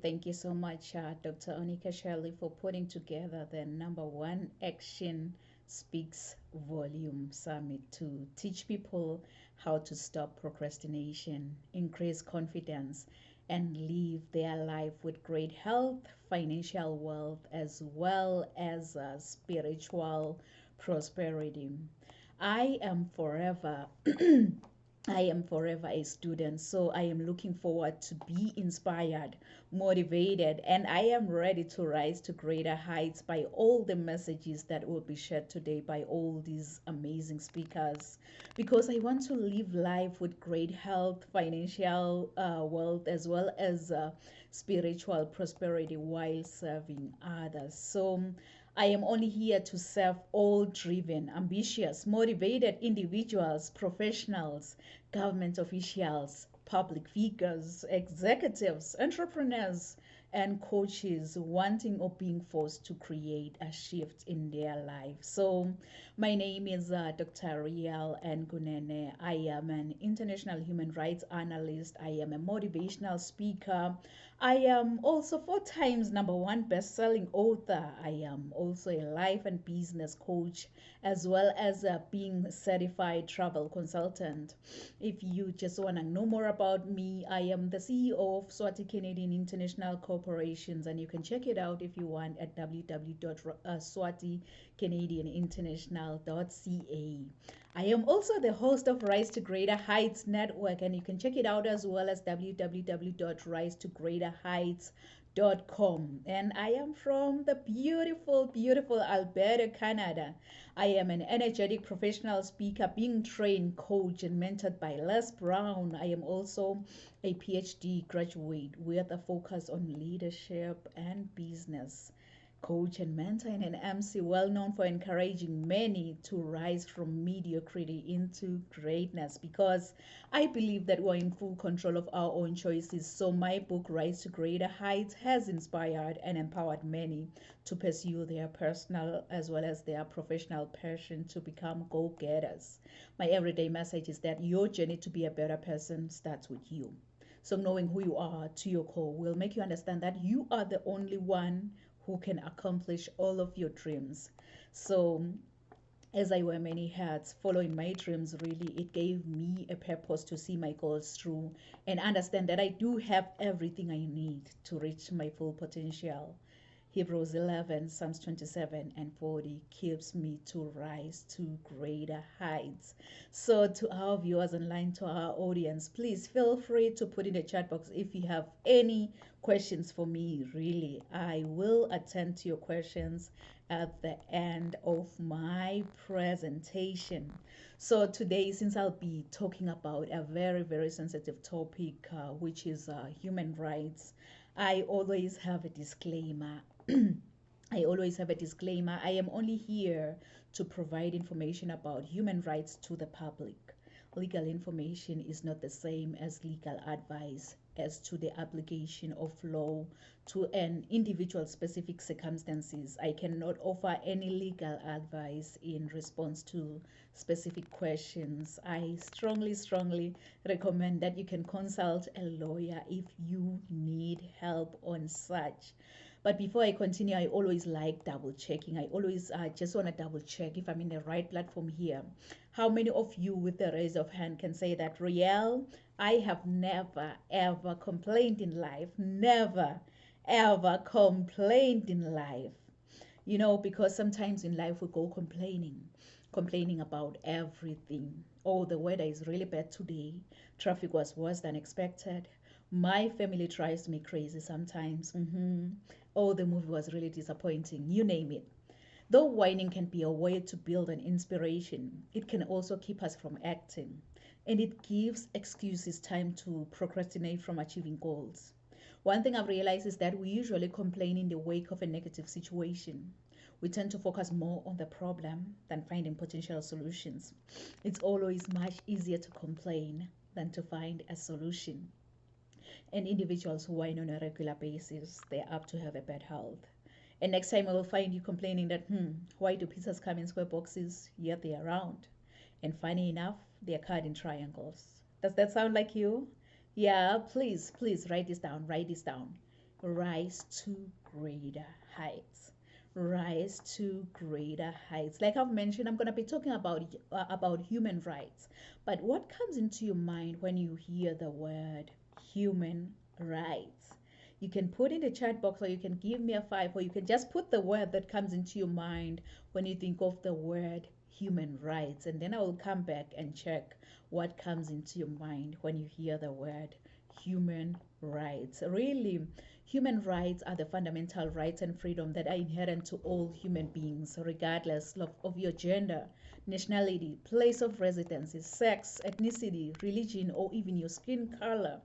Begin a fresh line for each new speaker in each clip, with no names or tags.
Thank you so much, Dr. Onika Shirley, for putting together the number one Action Speaks Volume Summit to teach people how to stop procrastination, increase confidence, and live their life with great health, financial wealth, as well as spiritual prosperity. I am forever I am forever a student, so I am looking forward to be inspired, motivated, and I am ready to rise to greater heights by all the messages that will be shared today by all these amazing speakers. Because I want to live life with great health, financial wealth, as well as spiritual prosperity while serving others. So I am only here to serve all driven, ambitious, motivated individuals, professionals, government officials, public figures, executives, entrepreneurs, and coaches wanting or being forced to create a shift in their life. So, my name is Dr. Riel Ngunene. I am an international human rights analyst. I am a motivational speaker. I am also four times number one best-selling author. I am also a life and business coach, as well as being certified travel consultant. If you just want to know more about me, I am the CEO of Swati Canadian International Corporations, and you can check it out if you want at www.swaticanadianinternational.ca. I am also the host of Rise to Greater Heights Network, and you can check it out as well as www.risetogreaterheights.com. And I am from the beautiful, beautiful Alberta, Canada. I am an energetic professional speaker being trained, coach, and mentored by Les Brown. I am also a PhD graduate with a focus on leadership and business. Coach and mentor and an MC, well known for encouraging many to rise from mediocrity into greatness, because I believe that we're in full control of our own choices. So, my book, Rise to Greater Heights, has inspired and empowered many to pursue their personal as well as their professional passion to become go getters. My everyday message is that your journey to be a better person starts with you. So, knowing who you are to your core will make you understand that you are the only one who can accomplish all of your dreams. So, as I wear many hats, following my dreams, really, it gave me a purpose to see my goals through and understand that I do have everything I need to reach my full potential. Hebrews 11, Psalms 27 and 40 keeps me to rise to greater heights. So, to our viewers online, to our audience, please feel free to put in the chat box if you have any questions for me. Really, I will attend to your questions at the end of my presentation. So, today, since I'll be talking about a very, very sensitive topic, which is human rights, I always have a disclaimer. I always have a disclaimer. I am only here to provide information about human rights to the public. Legal information is not the same as legal advice as to the application of law to an individual specific circumstances. I cannot offer any legal advice in response to specific questions. I strongly, strongly recommend that you can consult a lawyer if you need help on such. But before I continue, I always like double checking. I always just want to double check if I'm in the right platform here. How many of you with the raise of hand can say that, Riel, I have never ever complained in life, never ever complained in life? You know, because sometimes in life we go complaining about everything. Oh, the weather is really bad today. Traffic was worse than expected. My family drives me crazy sometimes. Oh, the movie was really disappointing. You name it. Though whining can be a way to build an inspiration, it can also keep us from acting. And it gives excuses time to procrastinate from achieving goals. One thing I've realized is that we usually complain in the wake of a negative situation. We tend to focus more on the problem than finding potential solutions. It's always much easier to complain than to find a solution. And individuals who whine on a regular basis, they're apt to have a bad health. And next time I will find you complaining that, why do pizzas come in square boxes? Yet they're round. And funny enough, they're cut in triangles. Does that sound like you? Yeah, please, please write this down, write this down. rise to greater heights. Rise to greater heights. Like I've mentioned, I'm going to be talking about human rights. But what comes into your mind when you hear the word human rights? You can put in the chat box, or you can give me a five, or you can just put the word that comes into your mind when you think of the word human rights, and then I will come back and check what comes into your mind when you hear the word human rights. Really, human rights are the fundamental rights and freedom that are inherent to all human beings, regardless of your gender, nationality, place of residence, sex, ethnicity, religion, or even your skin color.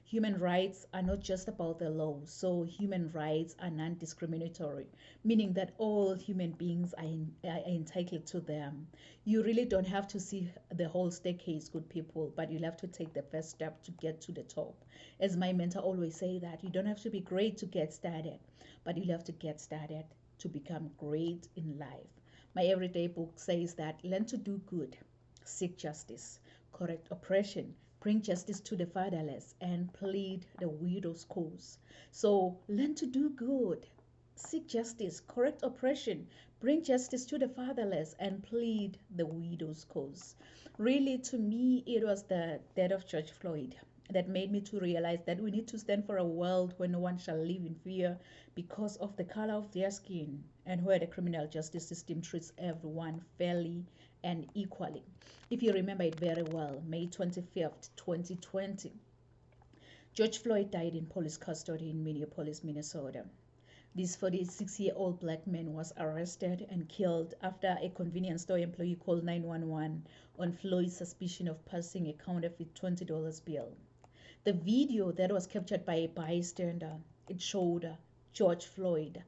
Human rights are not just about the law, so human rights are non-discriminatory, meaning that all human beings are entitled to them. You really don't have to see the whole staircase, good people, but you'll have to take the first step to get to the top. As my mentor always say, that you don't have to be great to get started, but you'll have to get started to become great in life. My everyday book says that learn to do good, seek justice, correct oppression, bring justice to the fatherless, and plead the widow's cause. So learn to do good, seek justice, correct oppression, bring justice to the fatherless, and plead the widow's cause. Really, to me, it was the death of George Floyd that made me to realize that we need to stand for a world where no one shall live in fear because of the color of their skin, and where the criminal justice system treats everyone fairly and equally. If you remember it very well, May 25th, 2020, George Floyd died in police custody in Minneapolis, Minnesota. This 46-year-old black man was arrested and killed after a convenience store employee called 911 on Floyd's suspicion of passing a counterfeit $20 bill. The video that was captured by a bystander, it showed George Floyd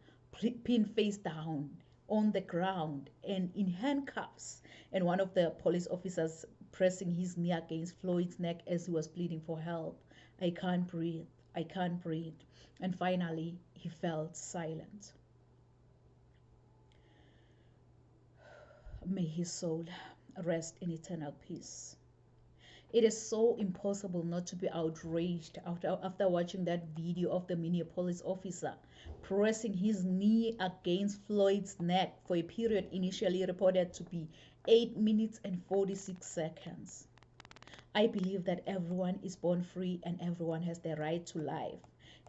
pinned face down on the ground and in handcuffs, and one of the police officers pressing his knee against Floyd's neck as he was pleading for help. I can't breathe. I can't breathe. And finally, he fell silent. May his soul rest in eternal peace. It is so impossible not to be outraged after watching that video of the Minneapolis officer pressing his knee against Floyd's neck for a period initially reported to be 8 minutes and 46 seconds. I believe that everyone is born free and everyone has the right to life,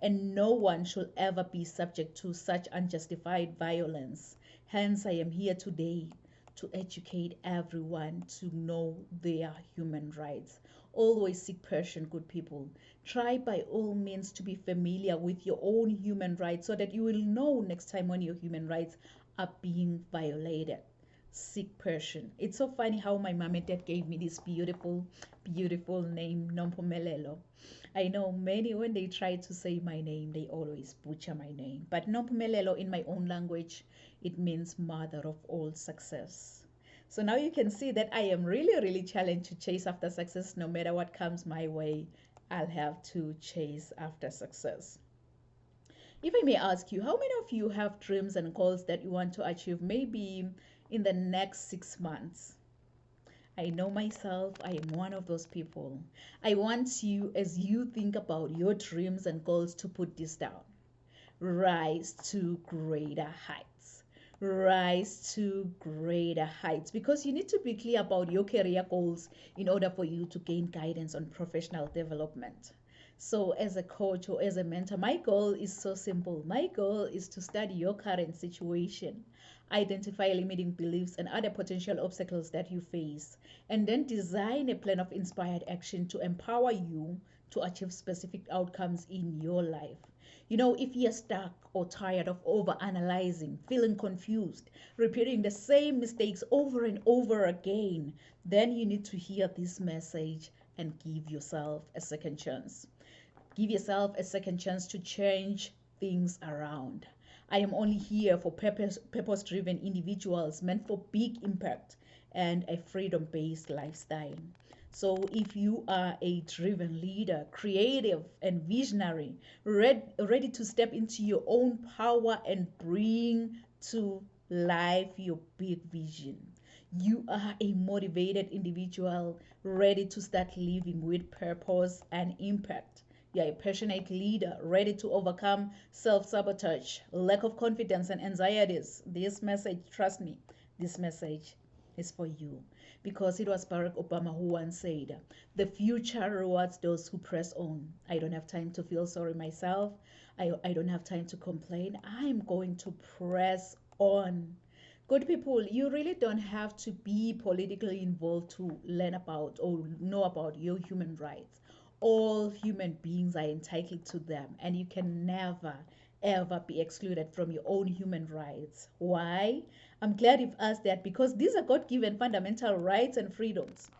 and no one should ever be subject to such unjustified violence. Hence, I am here today to educate everyone to know their human rights. Always seek passion, good people. Try by all means to be familiar with your own human rights so that you will know next time when your human rights are being violated. Seek passion. It's so funny how my mom and dad gave me this beautiful, beautiful name, Nompumelelo. I know many, when they try to say my name, they always butcher my name. But Nompumelelo in my own language, it means mother of all success. So now you can see that I am really, really challenged to chase after success. No matter what comes my way, I'll have to chase after success. If I may ask you, how many of you have dreams and goals that you want to achieve maybe in the next 6 months? I know myself, I am one of those people. I want you, as you think about your dreams and goals, to put this down. Rise to greater heights. Rise to greater heights, because you need to be clear about your career goals in order for you to gain guidance on professional development. So, as a coach or as a mentor, my goal is so simple. My goal is to study your current situation, identify limiting beliefs and other potential obstacles that you face, and then design a plan of inspired action to empower you to achieve specific outcomes in your life. You know, if you're stuck or tired of over-analyzing, feeling confused, repeating the same mistakes over and over again, then you need to hear this message and give yourself a second chance. Give yourself a second chance to change things around. I am only here for purpose-driven individuals meant for big impact and a freedom-based lifestyle. So if you are a driven leader, creative and visionary, ready to step into your own power and bring to life your big vision. You are a motivated individual ready to start living with purpose and impact. You're a passionate leader, ready to overcome self sabotage, lack of confidence, and anxieties. This message, trust me, this message is for you. Because it was Barack Obama who once said, "The future rewards those who press on." I don't have time to feel sorry myself. I don't have time to complain. I'm going to press on. Good people, you really don't have to be politically involved to learn about or know about your human rights. All human beings are entitled to them, and you can never, ever be excluded from your own human rights. Why? I'm glad you've asked that because these are God given fundamental rights and freedoms.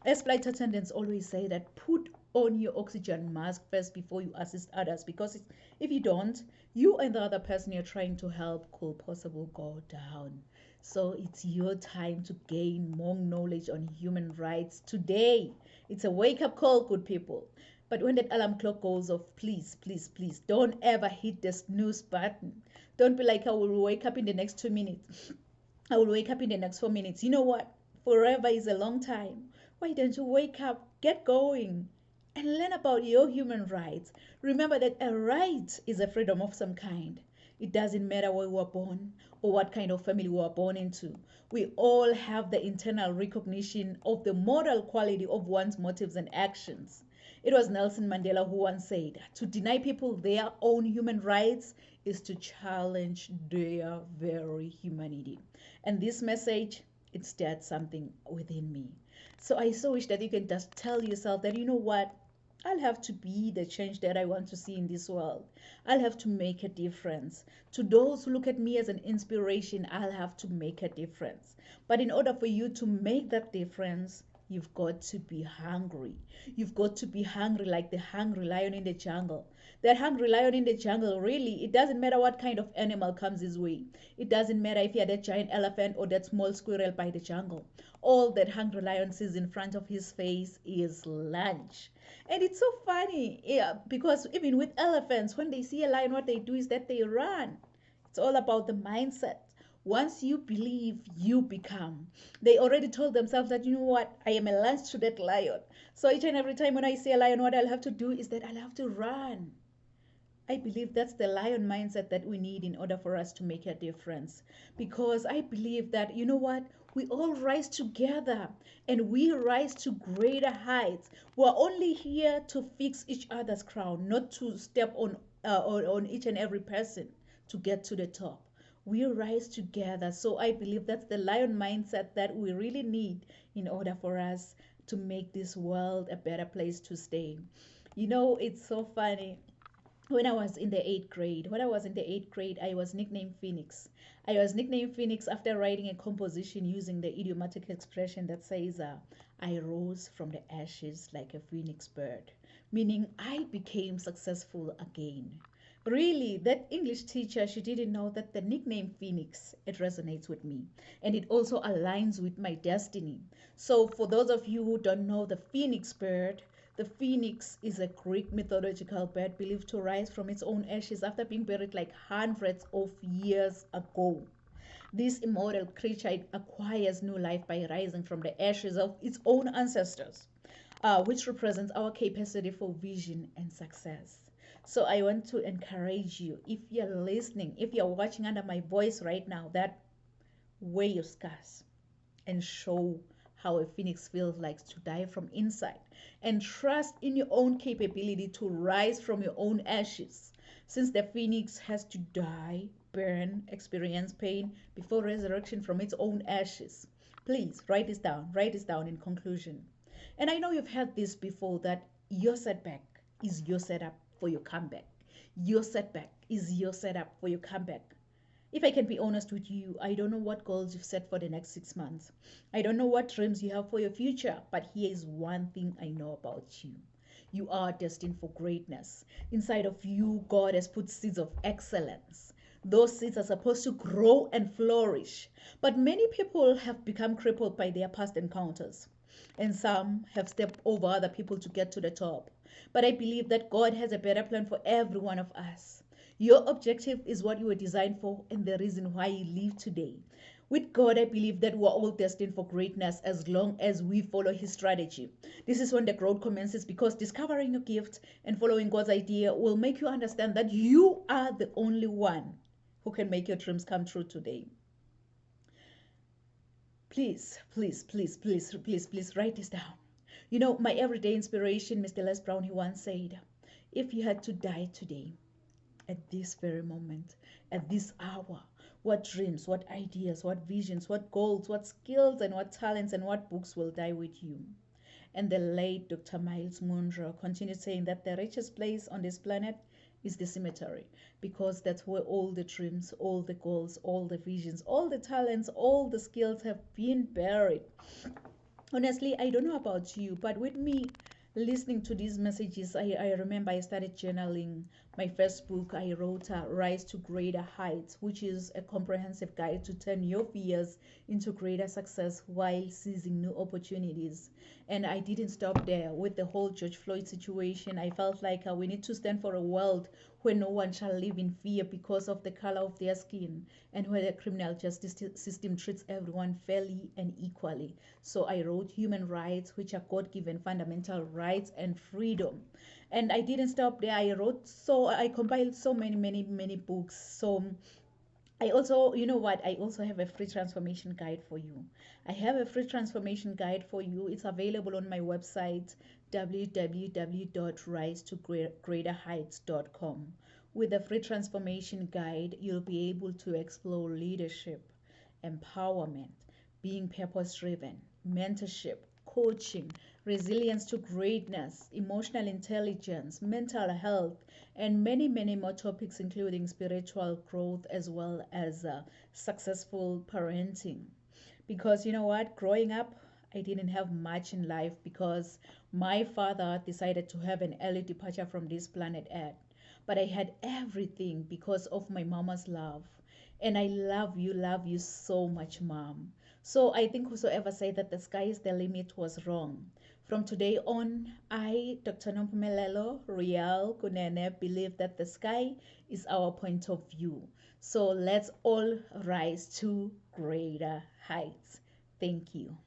As flight attendants always say, that put on your oxygen mask first before you assist others, because if you don't, you and the other person you're trying to help could possibly go down. So it's your time to gain more knowledge on human rights today. It's a wake up call, good people. But when that alarm clock goes off, please, please, please don't ever hit the snooze button. Don't be like, I will wake up in the next 2 minutes. I will wake up in the next 4 minutes. You know what? Forever is a long time. Why don't you wake up, get going, and learn about your human rights? Remember that a right is a freedom of some kind. It doesn't matter where we were born or what kind of family we were born into. We all have the internal recognition of the moral quality of one's motives and actions. It was Nelson Mandela who once said, "To deny people their own human rights is to challenge their very humanity." And this message, it stirred something within me. So I so wish that you can just tell yourself that, you know what? I'll have to be the change that I want to see in this world. I'll have to make a difference. To those who look at me as an inspiration, I'll have to make a difference. But in order for you to make that difference, you've got to be hungry. You've got to be hungry like the hungry lion in the jungle. That hungry lion in the jungle, really, it doesn't matter what kind of animal comes his way. It doesn't matter if you're that giant elephant or that small squirrel by the jungle. All that hungry lion sees in front of his face is lunch. And it's so funny, yeah, because even with elephants, when they see a lion, what they do is that they run. It's all about the mindset. Once you believe, you become. They already told themselves that, you know what, I am a lunch to that lion. So each and every time when I see a lion, what I'll have to do is that I'll have to run. I believe that's the lion mindset that we need in order for us to make a difference. Because I believe that, you know what, we all rise together and we rise to greater heights. We're only here to fix each other's crown, not to step on each and every person to get to the top. We rise together. So I believe that's the lion mindset that we really need in order for us to make this world a better place to stay. You know, it's so funny. When I was in the eighth grade, I was nicknamed Phoenix. I was nicknamed Phoenix after writing a composition using the idiomatic expression that says, I rose from the ashes like a phoenix bird, meaning I became successful again. Really, that English teacher, she didn't know that the nickname Phoenix, it resonates with me and it also aligns with my destiny. So for those of you who don't know the phoenix bird, the phoenix is a Greek mythological bird believed to rise from its own ashes after being buried like hundreds of years ago. This immortal creature acquires new life by rising from the ashes of its own ancestors, which represents our capacity for vision and success. So I want to encourage you, if you're listening, if you're watching under my voice right now, that wear your scars and show how a phoenix feels like to die from inside, and trust in your own capability to rise from your own ashes, since the phoenix has to die, burn, experience pain before resurrection from its own ashes. Please write this down in conclusion. And I know you've heard this before, that your setback is your setup for your comeback. Your setback is your setup for your comeback. If I can be honest with you, I don't know what goals you've set for the next 6 months. I don't know what dreams you have for your future, but here is one thing I know about you. You are destined for greatness. Inside of you, God has put seeds of excellence. Those seeds are supposed to grow and flourish. But many people have become crippled by their past encounters, and some have stepped over other people to get to the top. But I believe that God has a better plan for every one of us. Your objective is what you were designed for and the reason why you live today. With God, I believe that we're all destined for greatness as long as we follow His strategy. This is when the growth commences, because discovering your gift and following God's idea will make you understand that you are the only one who can make your dreams come true today. Please, please, please, please, please, please write this down. You know, my everyday inspiration, Mr. Les Brown, he once said, if you had to die today, at this very moment, at this hour, what dreams, what ideas, what visions, what goals, what skills, and what talents, and what books will die with you? And the late Dr. Miles Monroe continued saying that the richest place on this planet is the cemetery, because that's where all the dreams, all the goals, all the visions, all the talents, all the skills have been buried. Honestly, I don't know about you, but with me listening to these messages, I remember I started journaling. My first book I wrote, Rise to Greater Heights, which is a comprehensive guide to turn your fears into greater success while seizing new opportunities. And I didn't stop there. With the whole George Floyd situation, I felt like we need to stand for a world where no one shall live in fear because of the color of their skin, and where the criminal justice system treats everyone fairly and equally. So I wrote Human Rights, which are God given fundamental rights and freedom. And I didn't stop there. I compiled so many books. So I also, you know what? I also have a free transformation guide for you. I have a free transformation guide for you. It's available on my website, www.risetogreaterheights.com. With the free transformation guide, you'll be able to explore leadership, empowerment, being purpose driven, mentorship, coaching, resilience to greatness, emotional intelligence, mental health, and many more topics, including spiritual growth as well as successful parenting. Because you know what, growing up, I didn't have much in life because my father decided to have an early departure from this planet Earth. But I had everything because of my mama's love. And I love you so much, mom. So I think whosoever said that the sky is the limit was wrong. From today on, I, Dr. Nompumelelo Rial Kunene, believe that the sky is our point of view. So let's all rise to greater heights. Thank you.